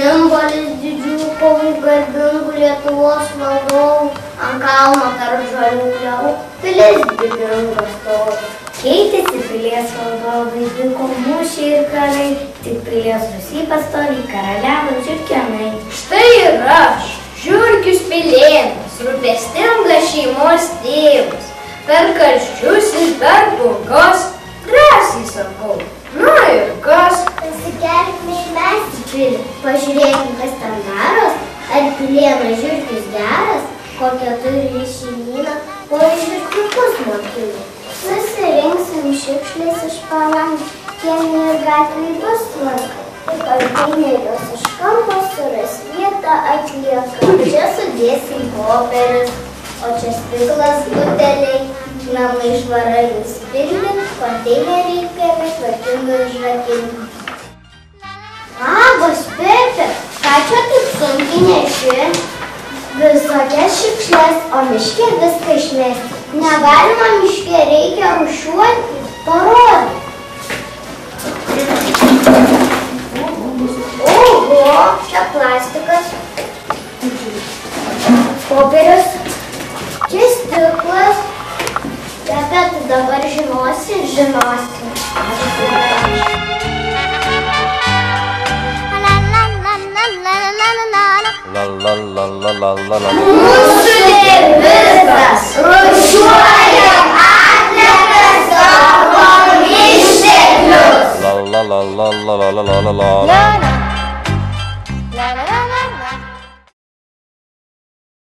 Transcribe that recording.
simbolis didžiųjų kovų garbingų Lietuvos valdovų, ant kalno tarp žalių klevų pilis didingas stovi. Keitėsi pilies valdovai, vyko mūšiai ir karai, tik pilies Rūsy pastoviai karaliavo žiurkėnai. Štai ir aš, Žiurkius Pilėnas, rūpestingas šeimos tėvas, per karščius ir per purgas, drąsiai sakau, na ir kas? Pasikelkime ir mes į pilį, pažiūrėkime, kas ten daros, ar Pilėnas Žiurkis geras, kokią turi šeimyną, o iš žiurkiukus mokina. Susirinksim šiukšlės iš palangų, kiemai ir gatvėj bus tvarka. Ir konteinerius iš kampo suras vietą atlieka. Čia sudėsim popierius, o čia stiklas buteliai, namai švarai užpildi, konteineriai kėmė tvarkingai užrakinti. Labas, Pepe, ką čia taip sunkiai neši? Visokias šiukšles, o miške viską išmesti. Negalima miške, reikia rūšiuoti, parodyti. Oho, čia plastikas, popierius, čia stiklas. Pepe, tu dabar žinosi? Žinosi. Mūsų devizas, rūšiuojam atliekas, saugom išteklius.